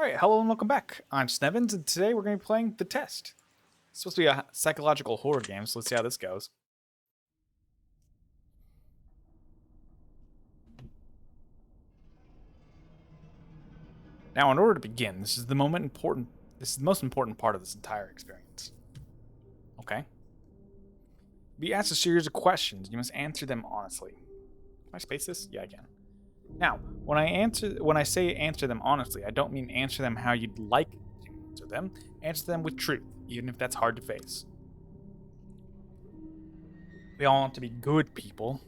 Alright, hello and welcome back. I'm Snevens, and today we're going to be playing The Test. It's supposed to be a psychological horror game, so let's see how this goes. Now, in order to begin, this is the most important part of this entire experience. Okay? Be asked a series of questions. You must answer them honestly. Can I space this? Yeah, I can. Now, when I say answer them honestly, I don't mean answer them how you'd like to answer them. Answer them with truth, even if that's hard to face. We all want to be good people.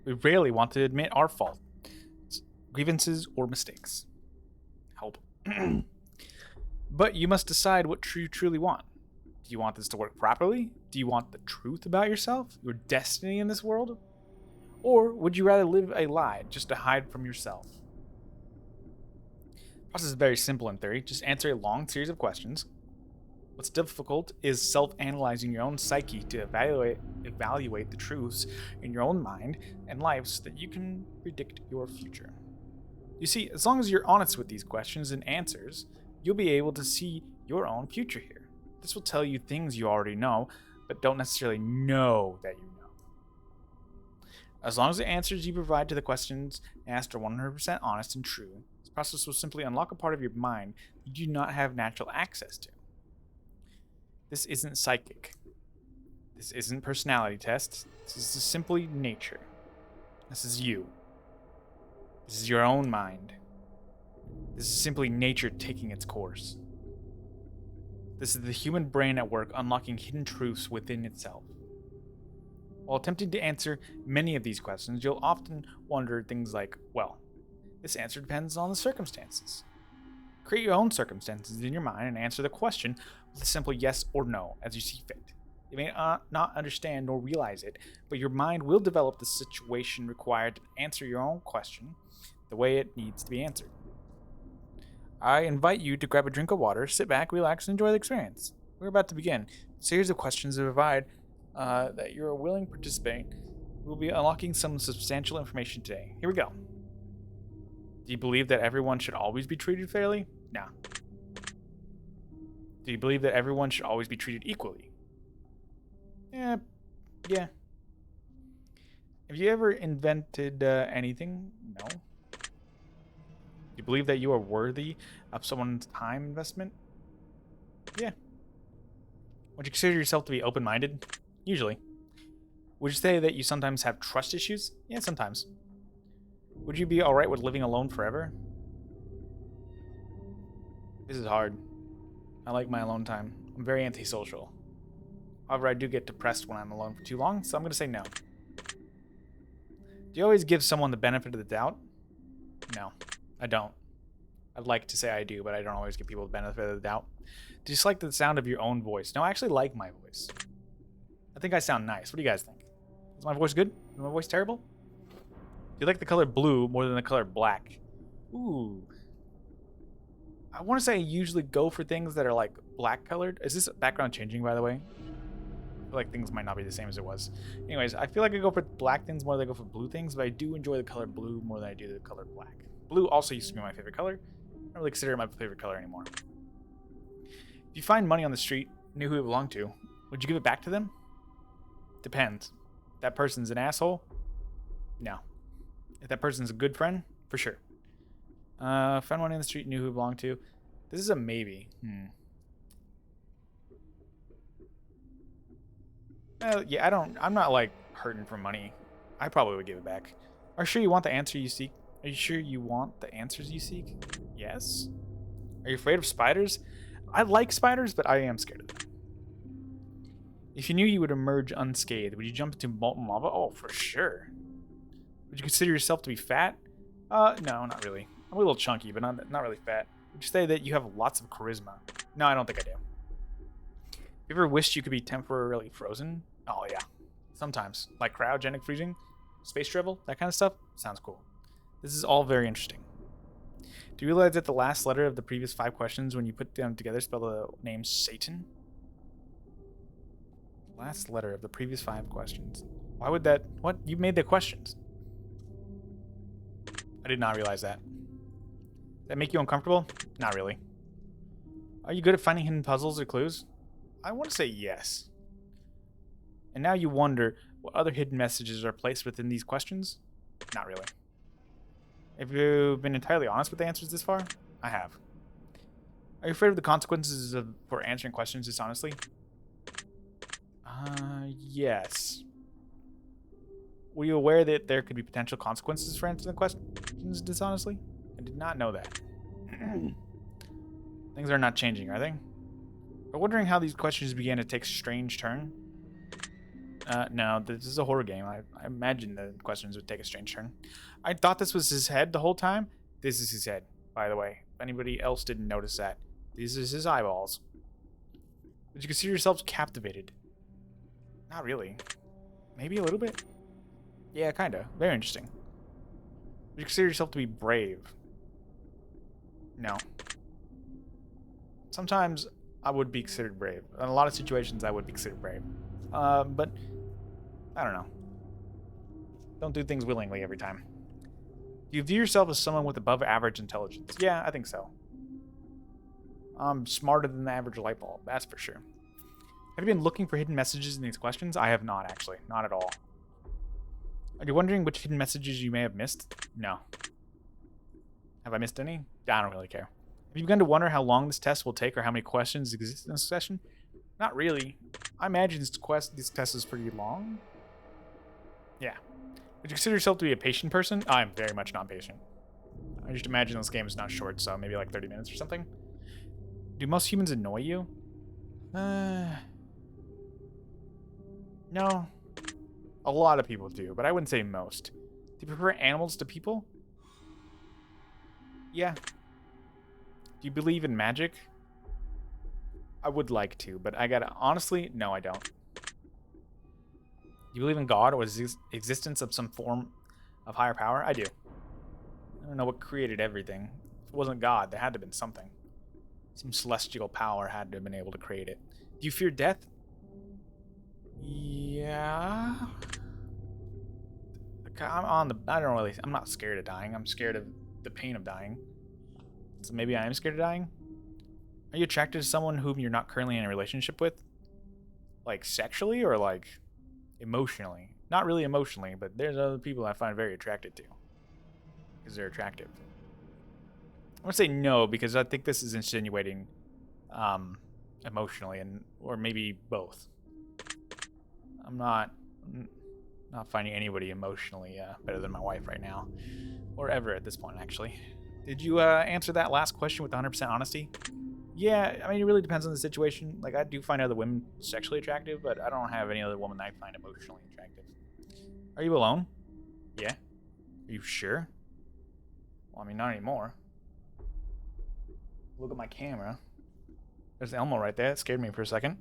We rarely want to admit our faults, grievances, or mistakes. Help. But you must decide what you truly want. Do you want this to work properly? Do you want the truth about yourself, your destiny in this world? Or would you rather live a lie just to hide from yourself? The process is very simple in theory. Just answer a long series of questions. What's difficult is self-analyzing your own psyche to evaluate the truths in your own mind and life so that you can predict your future. You see, as long as you're honest with these questions and answers, you'll be able to see your own future here. This will tell you things you already know, but don't necessarily know that you know. As long as the answers you provide to the questions asked are 100% honest and true, this process will simply unlock a part of your mind you do not have natural access to. This isn't psychic. This isn't personality tests. This is simply nature. This is you. This is your own mind. This is simply nature taking its course. This is the human brain at work unlocking hidden truths within itself. While attempting to answer many of these questions, you'll often wonder things like, well, this answer depends on the circumstances. Create your own circumstances in your mind and answer the question with a simple yes or no as you see fit. You may not understand nor realize it, but your mind will develop the situation required to answer your own question the way it needs to be answered. I invite you to grab a drink of water, sit back, relax, and enjoy the experience. We're about to begin. A series of questions to provide that you're a willing participant. We'll be unlocking some substantial information today. Here we go. Do you believe that everyone should always be treated fairly? No. Do you believe that everyone should always be treated equally? Yeah. Have you ever invented anything? No. Do you believe that you are worthy of someone's time investment? Yeah. Would you consider yourself to be open-minded? Usually. Would you say that you sometimes have trust issues? Yeah, sometimes. Would you be alright with living alone forever? This is hard. I like my alone time. I'm very antisocial. However, I do get depressed when I'm alone for too long, so I'm going to say no. Do you always give someone the benefit of the doubt? No, I don't. I'd like to say I do, but I don't always give people the benefit of the doubt. Do you dislike the sound of your own voice? No, I actually like my voice. I think I sound nice. What do you guys think? Is my voice good? Is my voice terrible? Do you like the color blue more than the color black? Ooh. I want to say I usually go for things that are like black colored. Is this background changing, by the way? I feel like things might not be the same as it was. Anyways, I feel like I go for black things more than I go for blue things, but I do enjoy the color blue more than I do the color black. Blue also used to be my favorite color. I don't really consider it my favorite color anymore. If you find money on the street, knew who it belonged to, would you give it back to them? Depends. If that person's an asshole? No. If that person's a good friend? For sure. Found money on the street, knew who it belonged to. This is a maybe. Yeah, I'm not like hurting for money. I probably would give it back. Are you sure you want the answer you seek? Are you sure you want the answers you seek? Yes. Are you afraid of spiders? I like spiders, but I am scared of them. If you knew you would emerge unscathed, would you jump into molten lava? Oh, for sure. Would you consider yourself to be fat? No, not really. I'm a little chunky, but not really fat. Would you say that you have lots of charisma? No, I don't think I do. You ever wished you could be temporarily frozen? Oh, yeah. Sometimes. Like cryogenic freezing, space travel, that kind of stuff. Sounds cool. This is all very interesting. Do you realize that the last letter of the previous 5 questions, when you put them together, spell the name Satan? Last letter of the previous 5 questions. Why would that... What? You made the questions. I did not realize that. Does that make you uncomfortable? Not really. Are you good at finding hidden puzzles or clues? I want to say yes. And now you wonder what other hidden messages are placed within these questions? Not really. Have you been entirely honest with the answers this far? I have. Are you afraid of the consequences for answering questions dishonestly? Yes. Were you aware that there could be potential consequences for answering the questions dishonestly? I did not know that. Things are not changing, are they? I'm wondering how these questions began to take a strange turn. No, this is a horror game. I imagine the questions would take a strange turn. I thought this was his head the whole time. This is his head, by the way. If anybody else didn't notice that. These is his eyeballs. Would you consider yourselves captivated? Not really. Maybe a little bit? Yeah, kinda. Very interesting. Would you consider yourself to be brave? No. Sometimes I would be considered brave. In a lot of situations, I would be considered brave. But I don't know. Don't do things willingly every time. Do you view yourself as someone with above average intelligence? Yeah, I think so. I'm smarter than the average light bulb, that's for sure. Have you been looking for hidden messages in these questions? I have not, actually. Not at all. Are you wondering which hidden messages you may have missed? No. Have I missed any? I don't really care. Have you begun to wonder how long this test will take or how many questions exist in this session? Not really. I imagine this test is pretty long. Yeah. Would you consider yourself to be a patient person? I'm very much not patient. I just imagine this game is not short, so maybe like 30 minutes or something. Do most humans annoy you? No. A lot of people do, but I wouldn't say most. Do you prefer animals to people? Yeah. Do you believe in magic? I would like to, but I gotta... Honestly, no, I don't. Do you believe in God or the existence of some form of higher power? I do. I don't know what created everything. If it wasn't God, there had to have been something. Some celestial power had to have been able to create it. Do you fear death? Yeah. I'm not scared of dying. I'm scared of the pain of dying. So maybe I am scared of dying. Are you attracted to someone whom you're not currently in a relationship with? Like sexually or like emotionally? Not really emotionally, but there's other people I find very attracted to. Because they're attractive. I'm going to say no because I think this is insinuating emotionally or maybe both. I'm not finding anybody emotionally better than my wife right now. Or ever at this point, actually. Did you answer that last question with 100% honesty? Yeah, I mean, it really depends on the situation. Like, I do find other women sexually attractive, but I don't have any other woman that I find emotionally attractive. Are you alone? Yeah. Are you sure? Well, I mean, not anymore. Look at my camera. There's Elmo right there. It scared me for a second.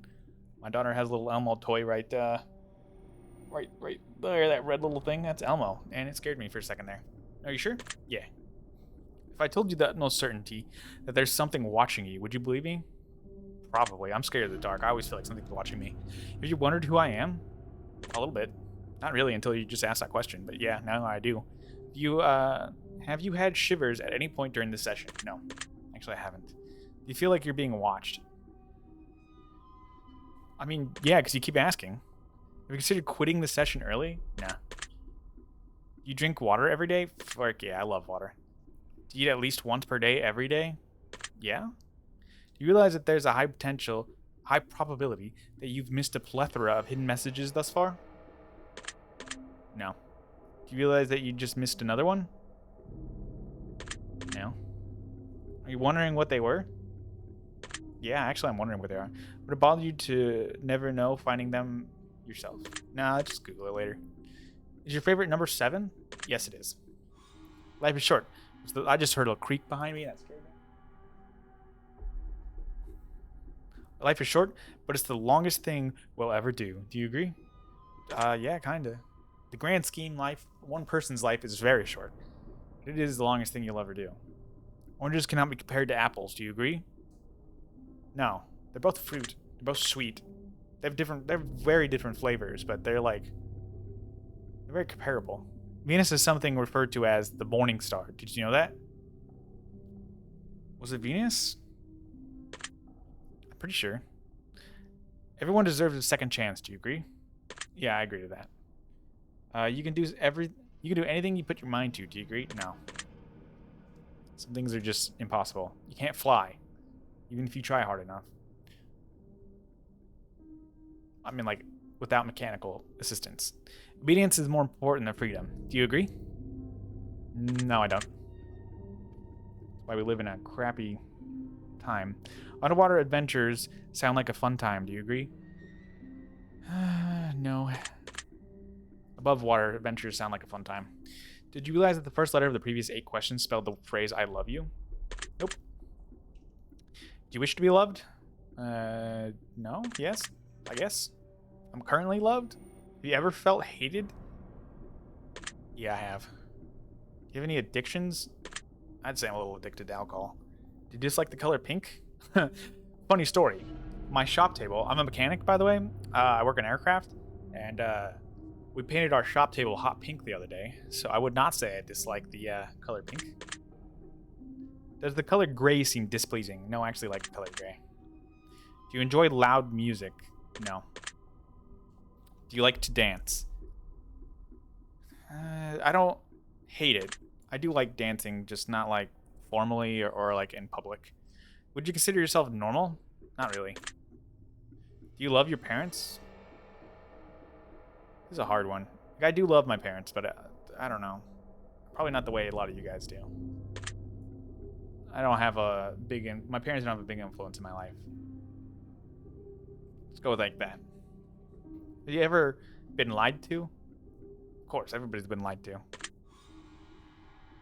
My daughter has a little Elmo toy right there, that red little thing. That's Elmo, and it scared me for a second there. Are you sure? Yeah. If I told you that no certainty that there's something watching you, would you believe me? Probably. I'm scared of the dark. I always feel like something's watching me. Have you wondered who I am? A little bit. Not really until you just asked that question, but yeah, now I do. Have you had shivers at any point during this session? No. Actually, I haven't. Do you feel like you're being watched? I mean, yeah, because you keep asking. Have you considered quitting the session early? Nah. You drink water every day? Fuck yeah, I love water. Do you eat at least once per day every day? Yeah. Do you realize that there's a high probability that you've missed a plethora of hidden messages thus far? No. Do you realize that you just missed another one? No. Are you wondering what they were? Yeah, actually I'm wondering what they are. Would it bother you to never know finding them yourself? Nah, just Google it later. Is your favorite number 7? Yes, it is. Life is short. I just heard a creak behind me. That scared me. Life is short, but it's the longest thing we'll ever do. Do you agree? Yeah, kinda. The grand scheme life, one person's life is very short. It is the longest thing you'll ever do. Oranges cannot be compared to apples. Do you agree? No. They're both fruit. They're both sweet. They're very different flavors, but they're very comparable. Venus is something referred to as the morning star. Did you know that? Was it Venus? Pretty sure. Everyone deserves a second chance. Do you agree? Yeah, I agree to that. You can do anything you put your mind to. Do you agree? No. Some things are just impossible. You can't fly, even if you try hard enough. I mean, like, without mechanical assistance. Obedience is more important than freedom. Do you agree? No, I don't. That's why we live in a crappy time. Underwater adventures sound like a fun time. Do you agree? No. Above water adventures sound like a fun time. Did you realize that the first letter of the previous 8 questions spelled the phrase I love you? Nope. Do you wish to be loved? No? Yes? I guess. I'm currently loved? Have you ever felt hated? Yeah, I have. Do you have any addictions? I'd say I'm a little addicted to alcohol. Do you dislike the color pink? Funny story. My shop table, I'm a mechanic, by the way. I work in aircraft, and we painted our shop table hot pink the other day, so I would not say I dislike the color pink. Does the color gray seem displeasing? No, I actually like the color gray. Do you enjoy loud music? No. Do you like to dance? I don't hate it. I do like dancing, just not like formally or like in public. Would you consider yourself normal? Not really. Do you love your parents? This is a hard one. Like, I do love my parents, but I don't know. Probably not the way a lot of you guys do. I don't have a big... my parents don't have a big influence in my life. Let's go with like that. Have you ever been lied to? Of course, everybody's been lied to. Do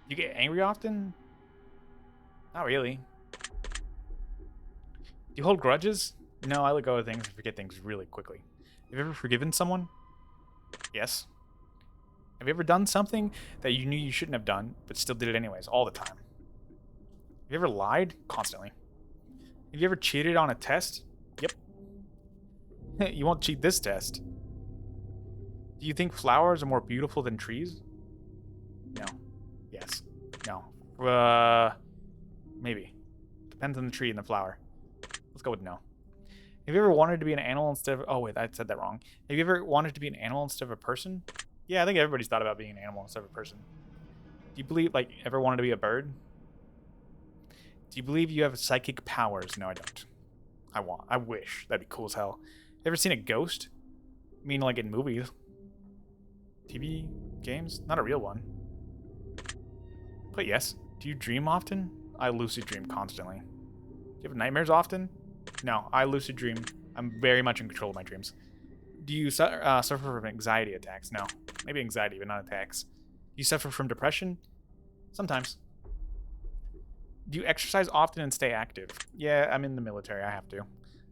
you get angry often? Not really. Do you hold grudges? No, I let go of things and forget things really quickly. Have you ever forgiven someone? Yes. Have you ever done something that you knew you shouldn't have done, but still did it anyways, all the time? Have you ever lied? Constantly. Have you ever cheated on a test? Yep. You won't cheat this test. Do you think flowers are more beautiful than trees? No. Yes. No. Maybe. Depends on the tree and the flower. Let's go with no. Have you ever wanted to be an animal instead of... oh, wait, I said that wrong. Have you ever wanted to be an animal instead of a person? Yeah, I think everybody's thought about being an animal instead of a person. Do you believe, like, ever wanted to be a bird? Do you believe you have psychic powers? No, I don't. I wish. That'd be cool as hell. You ever seen a ghost? I mean, like in movies. TV? Games? Not a real one. But yes. Do you dream often? I lucid dream constantly. Do you have nightmares often? No, I lucid dream. I'm very much in control of my dreams. Do you suffer from anxiety attacks? No. Maybe anxiety, but not attacks. Do you suffer from depression? Sometimes. Do you exercise often and stay active? Yeah, I'm in the military. I have to.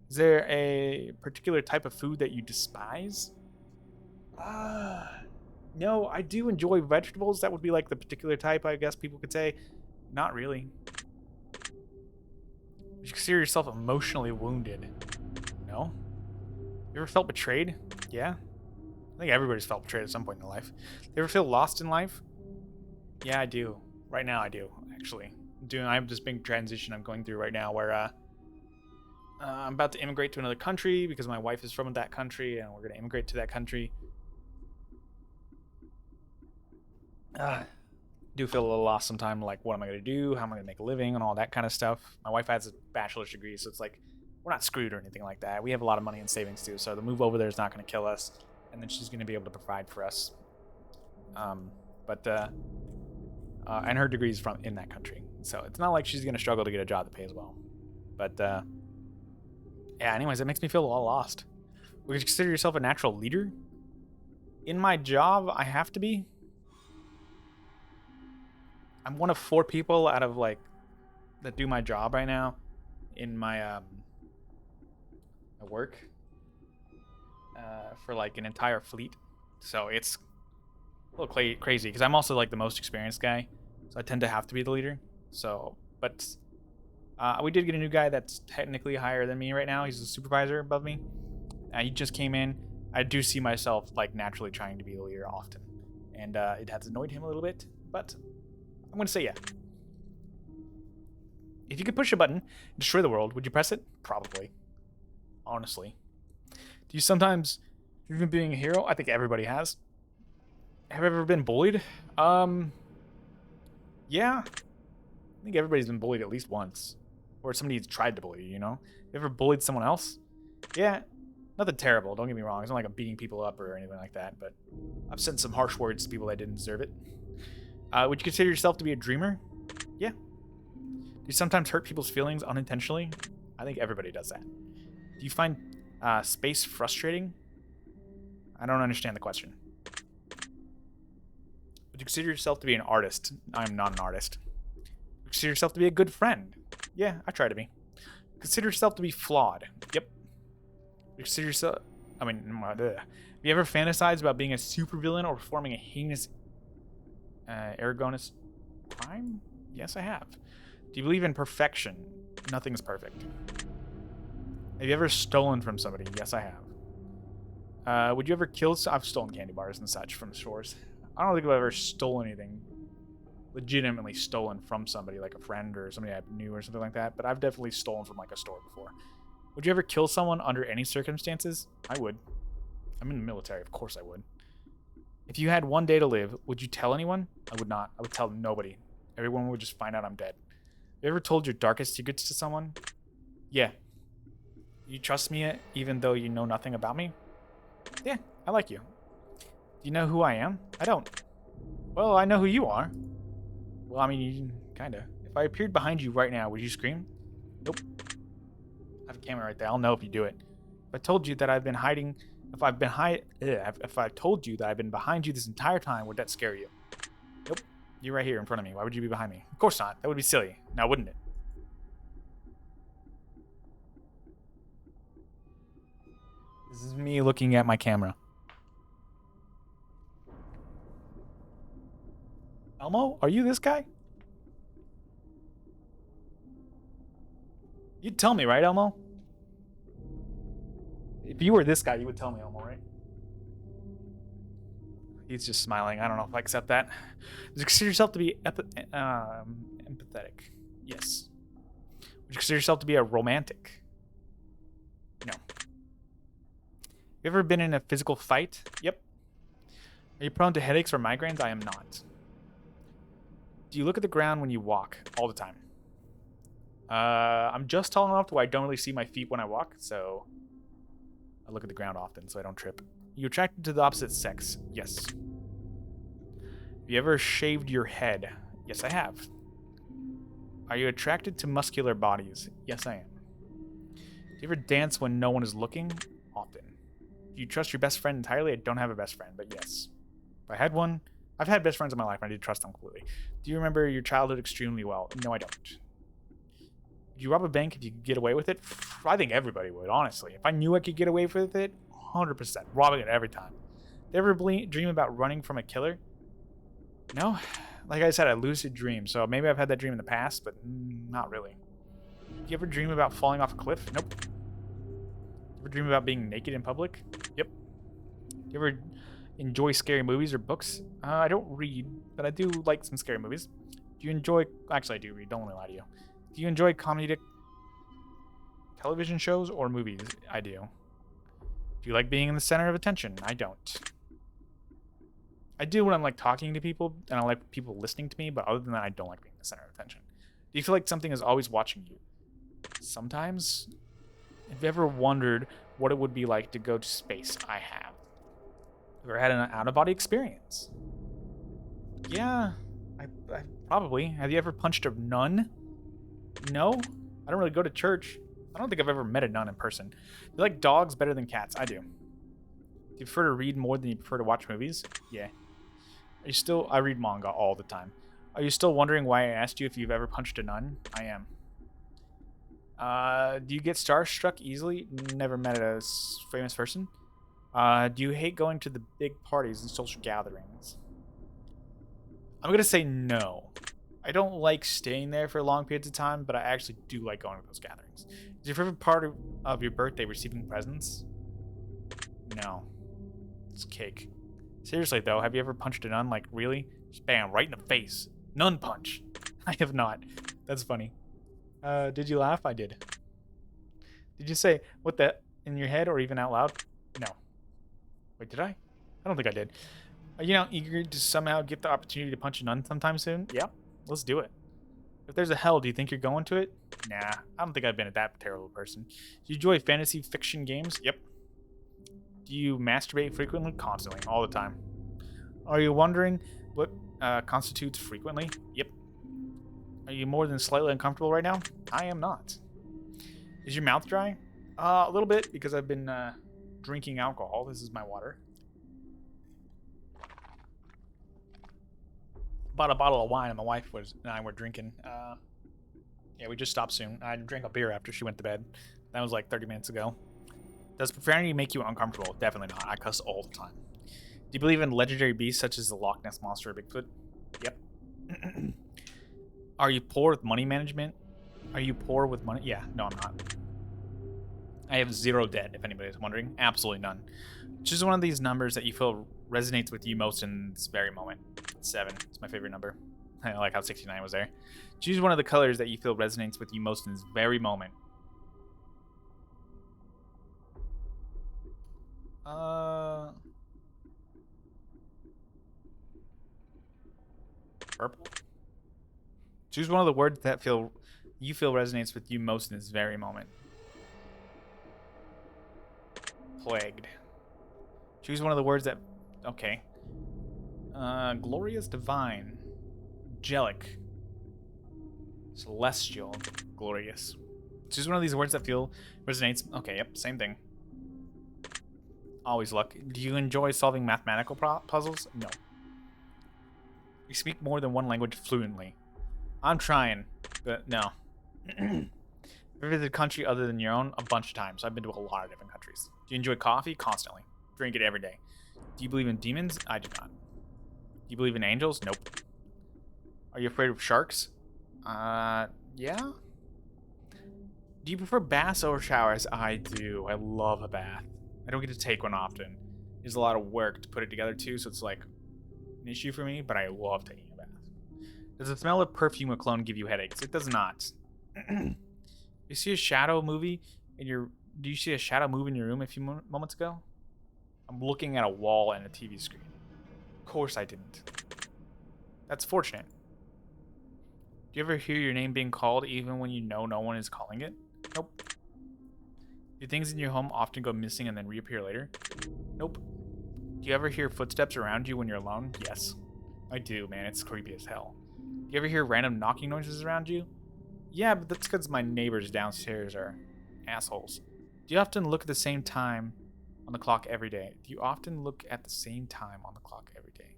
Is there a particular type of food that you despise? No, I do enjoy vegetables. That would be like the particular type, I guess people could say. Not really. You consider yourself emotionally wounded? No. You ever felt betrayed? Yeah. I think everybody's felt betrayed at some point in their life. You ever feel lost in life? Yeah, I do. Right now I do, actually. I have this big transition I'm going through right now where I'm about to immigrate to another country because my wife is from that country and we're going to immigrate to that country. Do feel a little lost sometimes, like what am I going to do, how am I going to make a living, and all that kind of stuff. My wife has a bachelor's degree, so it's like we're not screwed or anything like that. We have a lot of money in savings too, so the move over there is not going to kill us, and then she's going to be able to provide for us. And her degree is in that country, so it's not like she's going to struggle to get a job that pays well. But yeah, anyways, it makes me feel a lot lost. Would you consider yourself a natural leader? In my job, I have to be. I'm one of 4 people out of like that do my job right now in my my work for like an entire fleet. So it's a little crazy because I'm also like the most experienced guy, so I tend to have to be the leader. So, but we did get a new guy that's technically higher than me right now. He's a supervisor above me. He just came in. I do see myself like naturally trying to be the leader often, and it has annoyed him a little bit, but I'm going to say yeah. If you could push a button and destroy the world, would you press it? Probably. honestly. Do you sometimes dream of being a hero? I think everybody has. Have you ever been bullied? Yeah. I think everybody's been bullied at least once. Or somebody's tried to bully you, you know? You ever bullied someone else? Yeah. Nothing terrible, don't get me wrong. It's not like I'm beating people up or anything like that, but I've said some harsh words to people that didn't deserve it. Would you consider yourself to be a dreamer? Yeah. Do you sometimes hurt people's feelings unintentionally? I think everybody does that. Do you find space frustrating? I don't understand the question. Would you consider yourself to be an artist? I'm not an artist. Would you consider yourself to be a good friend? Yeah, I try to be. Consider yourself to be flawed? Yep. Would you consider yourself... Have you ever fantasized about being a supervillain or performing a heinous erroneous crime? Yes, I have. Do you believe in perfection? Nothing's perfect. Have you ever stolen from somebody? Yes, I have. Would you ever kill... I've stolen candy bars and such from stores. I don't think I've ever stolen anything legitimately stolen from somebody, like a friend or somebody I knew or something like that, but I've definitely stolen from like a store before. Would you ever kill someone under any circumstances? I would. I'm in the military, of course I would. If you had one day to live, would you tell anyone? I would not. I would tell nobody. Everyone would just find out I'm dead. Have you ever told your darkest secrets to someone? Yeah. You trust me even though you know nothing about me? Yeah, I like you. Do you know who I am? I don't. Well, I know who you are. Well, I mean, kinda. If I appeared behind you right now, would you scream? Nope. I have a camera right there. I'll know if you do it. If I told you that I've been hiding... If I told you that I've been behind you this entire time, would that scare you? Nope. You're right here in front of me. Why would you be behind me? Of course not. That would be silly. Now, wouldn't it? This is me looking at my camera. Elmo, are you this guy? You'd tell me, right, Elmo? If you were this guy, you would tell me, Elmo, right? He's just smiling. I don't know if I accept that. Would you consider yourself to be empathetic? Yes. Would you consider yourself to be a romantic? No. You ever been in a physical fight? Yep. Are you prone to headaches or migraines? I am not. Do you look at the ground when you walk? All the time. I'm just tall enough to where I don't really see my feet when I walk, so I look at the ground often so I don't trip. You attracted to the opposite sex? Yes. Have you ever shaved your head? Yes, I have. Are you attracted to muscular bodies? Yes, I am. Do you ever dance when no one is looking? Often. Do you trust your best friend entirely? I don't have a best friend, but yes. If I had one, I've had best friends in my life, and I do trust them completely. Do you remember your childhood extremely well? No, I don't. Would you rob a bank if you could get away with it? I think everybody would, honestly. If I knew I could get away with it, 100%. Robbing it every time. Do you ever dream about running from a killer? No. Like I said, I lucid dream, so maybe I've had that dream in the past, but not really. Do you ever dream about falling off a cliff? Nope. Do you ever dream about being naked in public? Yep. Do you ever enjoy scary movies or books? I don't read, but I do like some scary movies. Do you enjoy... Actually, I do read. Don't let me lie to you. Do you enjoy comedic television shows or movies? I do. Do you like being in the center of attention? I don't. I do when I'm like talking to people and I like people listening to me, but other than that, I don't like being the center of attention. Do you feel like something is always watching you? Sometimes. Have you ever wondered what it would be like to go to space? I have. Have you ever had an out-of-body experience? Yeah, I probably. Have you ever punched a nun? No. I don't really go to church. I don't think I've ever met a nun in person. Do you like dogs better than cats? I do. Do you prefer to read more than you prefer to watch movies? Yeah. Are you still... I read manga all the time. Are you still wondering why I asked you if you've ever punched a nun? I am. Do you get starstruck easily? Never met a famous person. Do you hate going to the big parties and social gatherings? I'm going to say no. I don't like staying there for long periods of time, but I actually do like going to those gatherings. Is your favorite part of your birthday receiving presents? No. It's cake. Seriously, though, have you ever punched a nun? Like, really? Just bam, right in the face. Nun-punch. I have not. That's funny. Did you laugh? I did. Did you say, what the... in your head or even out loud? No. Wait, did I? I don't think I did. Are you now eager to somehow get the opportunity to punch a nun sometime soon? Yeah, let's do it. If there's a hell, do you think you're going to it? Nah, I don't think I've been a that terrible person. Do you enjoy fantasy fiction games? Yep. Do you masturbate frequently? Constantly, all the time. Are you wondering what constitutes frequently? Yep. Are you more than slightly uncomfortable right now? I am not. Is your mouth dry? A little bit, because I've been drinking alcohol. This is my water. Bought a bottle of wine, and my wife and I were drinking. Yeah, we just stopped soon. I drank a beer after she went to bed. That was like 30 minutes ago. Does profanity make you uncomfortable? Definitely not. I cuss all the time. Do you believe in legendary beasts such as the Loch Ness Monster or Bigfoot? Yep. Are you poor with money management? Are you poor with money? Yeah, no, I'm not. I have 0 debt, if anybody's wondering. Absolutely none. Choose one of these numbers that you feel resonates with you most in this very moment. 7. It's my favorite number. I like how 69 was there. Choose one of the colors that you feel resonates with you most in this very moment. Purple? Choose one of the words that you feel resonates with you most in this very moment. Plagued. Choose one of the words that... Okay. Glorious, divine. Angelic. Celestial. Glorious. Choose one of these words that feel resonates... Okay, yep, same thing. Always luck. Do you enjoy solving mathematical puzzles? No. You speak more than one language fluently. I'm trying, but no. Ever visited a country other than your own? A bunch of times. I've been to a lot of different countries. Do you enjoy coffee? Constantly. Drink it every day. Do you believe in demons? I do not. Do you believe in angels? Nope. Are you afraid of sharks? Yeah. Do you prefer baths over showers? I do. I love a bath. I don't get to take one often. There's a lot of work to put it together too, so it's like an issue for me, but I love taking a bath. Does the smell of perfume or cologne give you headaches? It does not. You see a shadow movie in your... Do you see a shadow move in your room a few moments ago? I'm looking at a wall and a TV screen. Of course I didn't. That's fortunate. Do you ever hear your name being called even when you know no one is calling it? Nope. Do things in your home often go missing and then reappear later? Nope. Do you ever hear footsteps around you when you're alone? Yes. I do, man. It's creepy as hell. Do you ever hear random knocking noises around you? Yeah, but that's because my neighbors downstairs are assholes. Do you often look at the same time on the clock every day? Do you often look at the same time on the clock every day?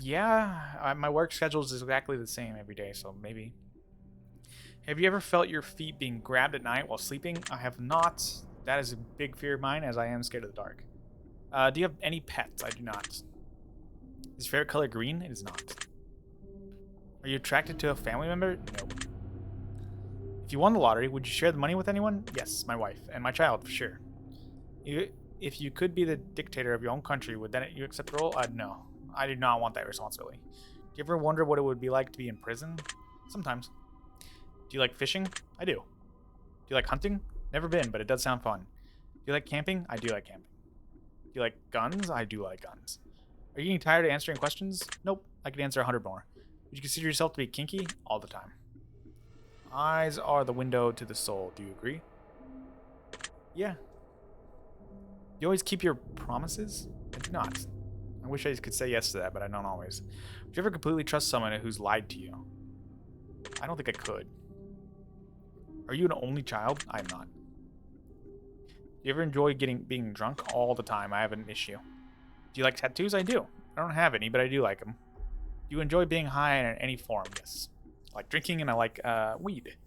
Yeah. My work schedule is exactly the same every day, so maybe. Have you ever felt your feet being grabbed at night while sleeping? I have not. That is a big fear of mine, as I am scared of the dark. Do you have any pets? I do not. Is your favorite color green? It is not. Are you attracted to a family member? No. If you won the lottery, would you share the money with anyone? Yes, my wife and my child, for sure. If you could be the dictator of your own country, would then you accept the role? No. I do not want that responsibility. Do you ever wonder what it would be like to be in prison? Sometimes. Do you like fishing? I do. Do you like hunting? Never been, but it does sound fun. Do you like camping? I do like camping. Do you like guns? I do like guns. Are you getting tired of answering questions? Nope. I could answer 100 more. Would you consider yourself to be kinky? All the time. Eyes are the window to the soul. Do you agree? Yeah. You always keep your promises? I do not. I wish I could say yes to that, but I don't always. Would you ever completely trust someone who's lied to you? I don't think I could. Are you an only child? I'm not. Do you ever enjoy being drunk? All the time. I have an issue. Do you like tattoos? I do. I don't have any, but I do like them. Do you enjoy being high in any form? Yes. I like drinking and I like weed.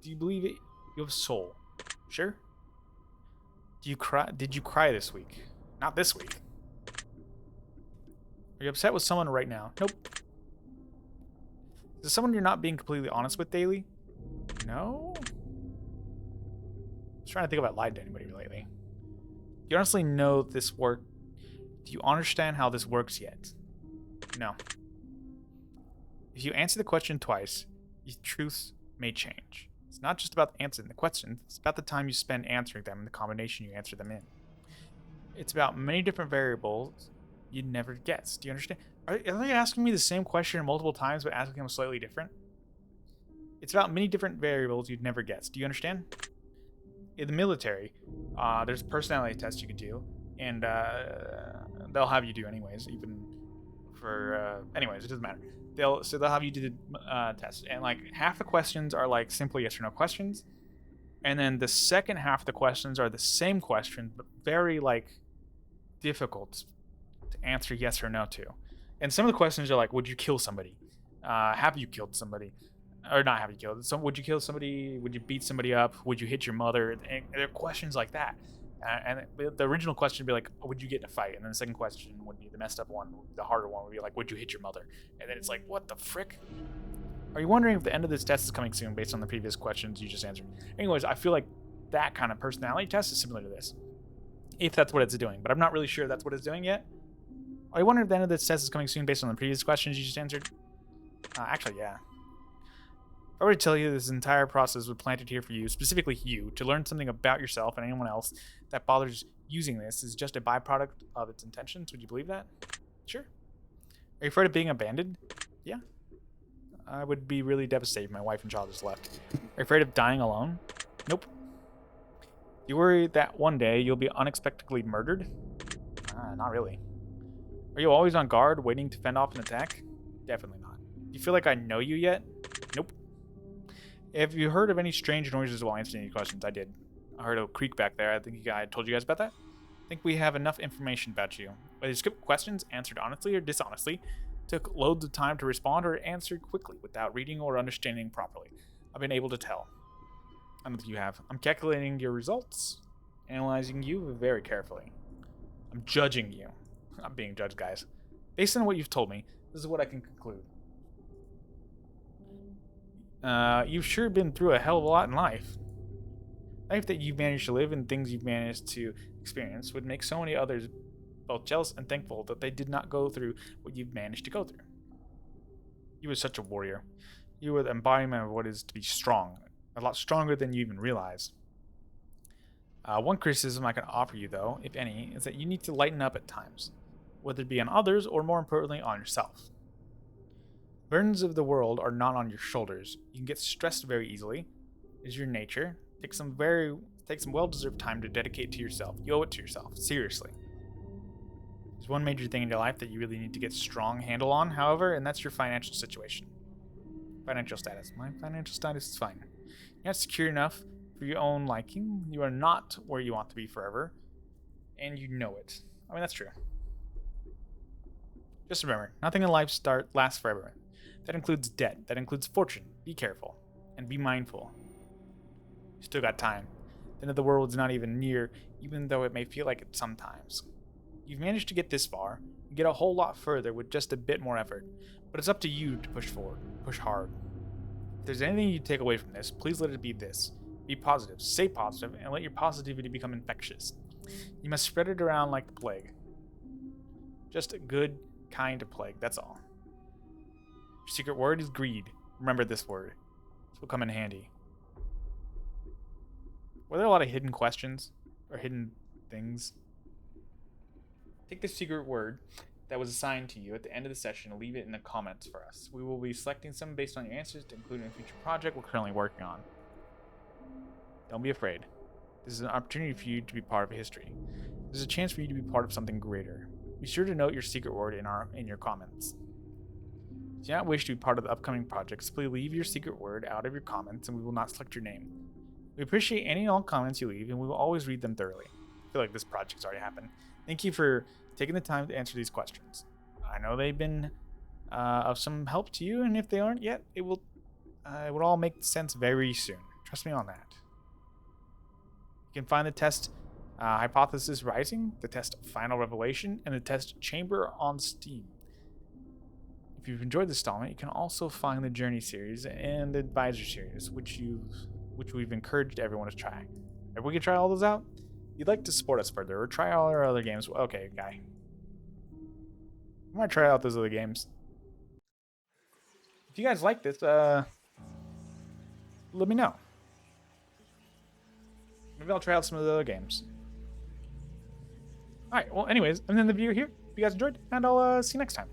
Do you believe it? You have a soul? Sure. Do you cry? Did you cry this week? Not this week. Are you upset with someone right now? Nope. Is there someone you're not being completely honest with daily? No. I was trying to think if I lied to anybody lately. Do you honestly know this work? Do you understand how this works yet? No. If you answer the question twice, your truths may change. It's not just about answering the questions, it's about the time you spend answering them and the combination you answer them in. It's about many different variables you'd never guess. Do you understand? Are they asking me the same question multiple times but asking them slightly different? It's about many different variables you'd never guess. Do you understand? In the military, there's personality tests you can do, and they'll have you do anyways, even for anyways, it doesn't matter. They'll have you do the test, and like half the questions are like simple yes or no questions, and then the second half of the questions are the same question but very like difficult to answer yes or no to. And some of the questions are like, would you kill somebody? Have you killed somebody? Or not have you killed? So would you kill somebody? Would you beat somebody up? Would you hit your mother? And there are questions like that. And the original question would be like, would you get in a fight? And then the second question would be the messed up one. The harder one would be like, would you hit your mother? And then it's like, what the frick? Are you wondering if the end of this test is coming soon based on the previous questions you just answered? Anyways, I feel like that kind of personality test is similar to this. If that's what it's doing. But I'm not really sure that's what it's doing yet. Are you wondering if the end of this test is coming soon based on the previous questions you just answered? Actually, yeah. I already tell you this entire process was planted here for you, specifically you, to learn something about yourself and anyone else that bothers using this is just a byproduct of its intentions. Would you believe that? Sure. Are you afraid of being abandoned? Yeah. I would be really devastated if my wife and child just left. Are you afraid of dying alone? Nope. You worry that one day you'll be unexpectedly murdered? Not really. Are you always on guard, waiting to fend off an attack? Definitely not. Do you feel like I know you yet? Nope. Have you heard of any strange noises while answering any questions? I did. I heard a creak back there. I think I told you guys about that. I think we have enough information about you. Whether you skipped questions, answered honestly or dishonestly, took loads of time to respond, or answered quickly without reading or understanding properly. I've been able to tell. I don't think you have. I'm calculating your results, analyzing you very carefully. I'm judging you. I'm being judged, guys. Based on what you've told me, this is what I can conclude. You've sure been through a hell of a lot in life. Life that you've managed to live and things you've managed to experience would make so many others both jealous and thankful that they did not go through what you've managed to go through. You were such a warrior. You were the embodiment of what is to be strong, a lot stronger than you even realize. One criticism I can offer you, though, if any, is that you need to lighten up at times, whether it be on others or, more importantly, on yourself. Burdens of the world are not on your shoulders. You can get stressed very easily. It is your nature. Take some well-deserved time to dedicate to yourself. You owe it to yourself. Seriously. There's one major thing in your life that you really need to get a strong handle on, however, and that's your financial situation. Financial status. My financial status is fine. You're not secure enough for your own liking. You are not where you want to be forever, and you know it. I mean, that's true. Just remember, nothing in life lasts forever. That includes debt. That includes fortune. Be careful. And be mindful. You still got time. The end of the world is not even near, even though it may feel like it sometimes. You've managed to get this far. You get a whole lot further with just a bit more effort. But it's up to you to push forward. Push hard. If there's anything you take away from this, please let it be this. Be positive. Stay positive, and let your positivity become infectious. You must spread it around like the plague. Just a good, kind of plague, that's all. Your secret word is greed. Remember this word. This will come in handy. Were there a lot of hidden questions? Or hidden things? Take the secret word that was assigned to you at the end of the session and leave it in the comments for us. We will be selecting some based on your answers to include in a future project we're currently working on. Don't be afraid. This is an opportunity for you to be part of history. There's a chance for you to be part of something greater. Be sure to note your secret word in your comments. If you do not wish to be part of the upcoming projects, please leave your secret word out of your comments and we will not select your name. We appreciate any and all comments you leave and we will always read them thoroughly. I feel like this project's already happened. Thank you for taking the time to answer these questions. I know they've been of some help to you, and if they aren't yet, it will all make sense very soon. Trust me on that. You can find the test Hypothesis Rising, the test Final Revelation, and the test Chamber on Steam. If you've enjoyed this installment, you can also find the Journey series and the Advisor series, which we've encouraged everyone to try. If we can try all those out, if you'd like to support us further or try all our other games, okay, guy. I might try out those other games. If you guys like this, let me know. Maybe I'll try out some of the other games. All right. Well, anyways, I'm gonna end the video here. If you guys enjoyed, and I'll see you next time.